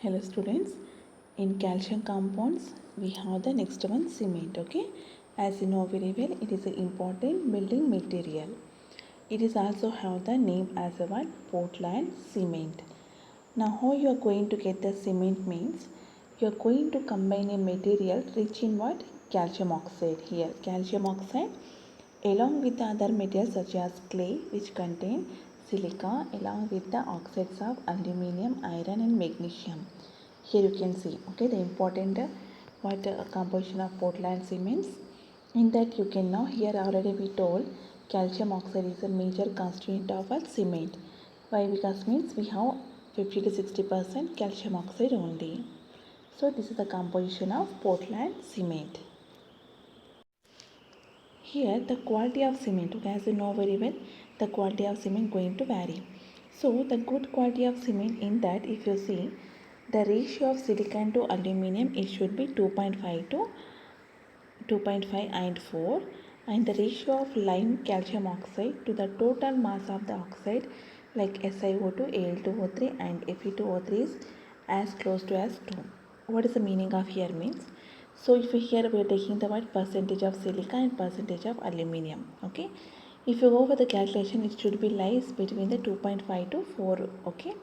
Hello students, in calcium compounds we have the next one cement. Okay, as you know very well, it is an important building material. It is also have the name as a one Portland cement. Now how you are going to get the cement means you are going to combine a material rich in what calcium oxide. Here calcium oxide along with the other materials such as clay which contain silica along with the oxides of aluminum, iron and magnesium. Here you can see okay the important composition of Portland cements. In that you can now here already we told calcium oxide is a major constituent of a cement. Why? Because means we have 50 to 60% calcium oxide only. So this is the composition of Portland cement. Here the quality of cement, okay, as you know very well, the quality of cement going to vary. So the good quality of cement in that if you see the ratio of silicon to aluminum it should be 2.5 to 2.5 and 4, and the ratio of lime calcium oxide to the total mass of the oxide like SiO2, Al2O3 and Fe2O3 is as close to as 2. What is the meaning of here means? So if here we are taking the what percentage of silica and percentage of aluminum. Okay, if you go for the calculation it should be lies between the 2.5 to 4. Okay,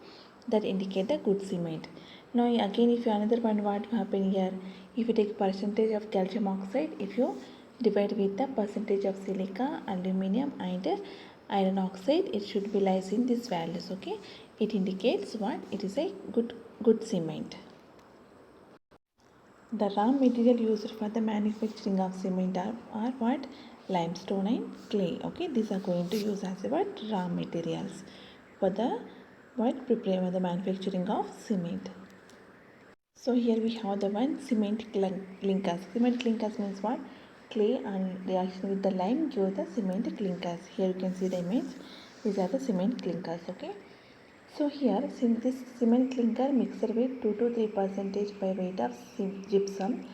that indicate the good cement. Now again if you another one what happen here, if you take percentage of calcium oxide, if you divide with the percentage of silica, aluminum and iron oxide, it should be lies in these values. Okay, it indicates what it is a good cement. The raw material used for the manufacturing of cement are what? Limestone and clay. Okay, these are going to use as what? Raw materials for the what? Prepare the manufacturing of cement. So here we have the one cement clinkers. Cement clinkers means what? Clay and reaction with the lime give the cement clinkers. Here you can see the image. These are the cement clinkers. Okay. So here this cement clinker mixer with 2 to 3 percentage by weight of gypsum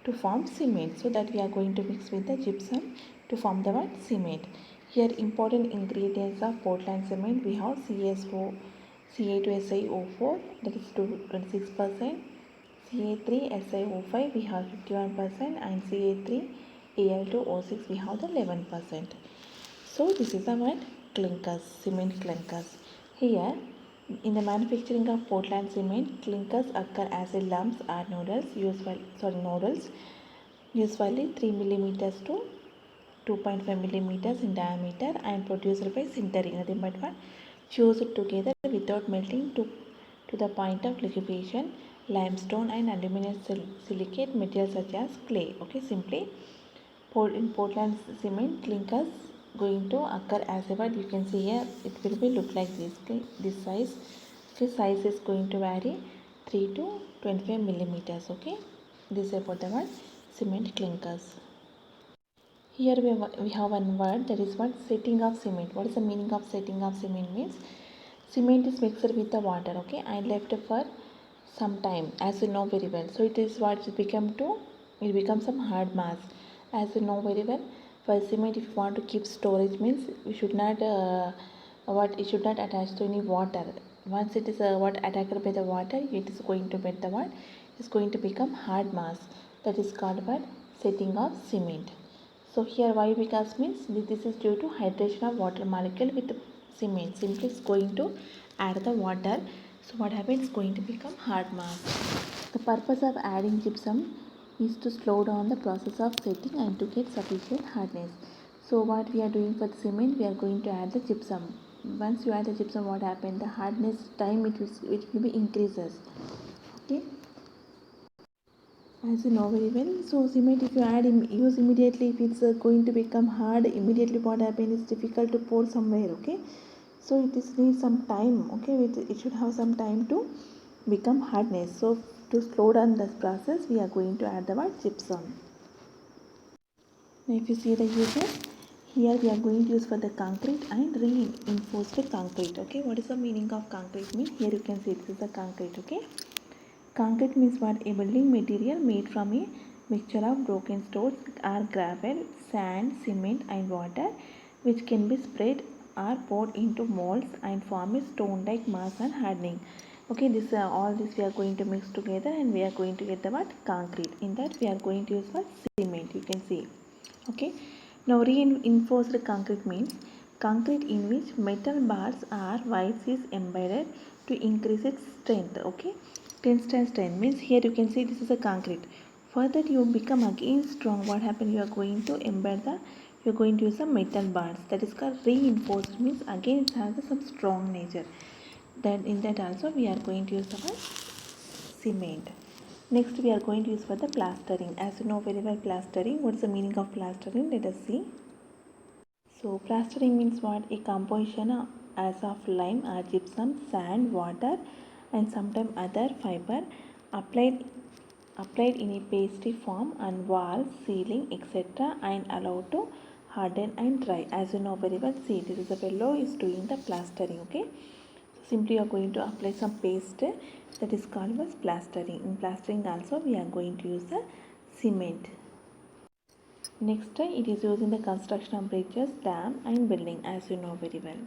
to form cement. So that we are going to mix with the gypsum to form the what? Cement. Here important ingredients of Portland cement we have CSO, Ca2SiO4 that is 26%, Ca3SiO5 we have 51% and Ca3Al2O6 we have the 11%. So this is the what? Clinkers, cement clinkers. Here in the manufacturing of Portland cement, clinkers occur as a lumps or nodules usually 3 millimeters to 2.5 millimeters in diameter and produced by sintering, nothing but what? Fused together without melting to the point of liquefaction, limestone and aluminum silicate materials such as clay. Okay, simply in Portland cement clinkers going to occur as a what you can see here it will be look like this. Okay, this size, this size is going to vary 3 to 25 millimeters. Okay, this is about the word cement clinkers. Here we have one word that is what? Setting of cement. What is the meaning of setting of cement means? Cement is mixed with the water, okay, and left for some time, as you know very well. So it is what it becomes some hard mass, as you know very well. For cement, if you want to keep storage, means we should not it should not attach to any water. Once it is what attacked by the water, it is going to get the what? It is going to become hard mass. That is called what? Setting of cement. So here why? Because means this is due to hydration of water molecule with cement. Simply it's going to add the water. So what happens? It's going to become hard mass. The purpose of adding gypsum is to slow down the process of setting and to get sufficient hardness. So what we are doing for the cement, we are going to add the gypsum. Once you add the gypsum, what happens? The hardness time it will be increases. Okay. As you know very well, so cement if you add use immediately, if it's going to become hard immediately, what happens is difficult to pour somewhere. Okay, so it is needs some time. Okay, it should have some time to become hardness. So to slow down this process, we are going to add the word gypsum. Now if you see the uses, here we are going to use for the concrete and reinforced concrete. Okay, what is the meaning of concrete mean? Here you can see this is the concrete. Okay, concrete means what? A building material made from a mixture of broken stones or gravel, sand, cement and water, which can be spread or poured into molds and form a stone-like mass on hardening. Okay, this all this we are going to mix together and we are going to get the what? Concrete. In that we are going to use what? Cement. You can see. Okay. Now reinforced concrete means concrete in which metal bars or wires is embedded to increase its strength. Okay. Tensile strength means here you can see this is a concrete. For that you become again strong. What happens? You are going to embed the, you are going to use some metal bars. That is called reinforced means again it has some strong nature. Then in that also we are going to use our cement. Next we are going to use for the plastering. As you know very well plastering. What is the meaning of plastering? Let us see. So plastering means what? A composition as of lime or gypsum, sand, water and sometimes other fiber applied applied in a pasty form on walls, ceiling, etc. and allowed to harden and dry. As you know very well, see this is a fellow is doing the plastering. Okay. Simply you are going to apply some paste that is called as plastering. In plastering also we are going to use the cement. Next it is used in the construction of bridges, dam and building as you know very well.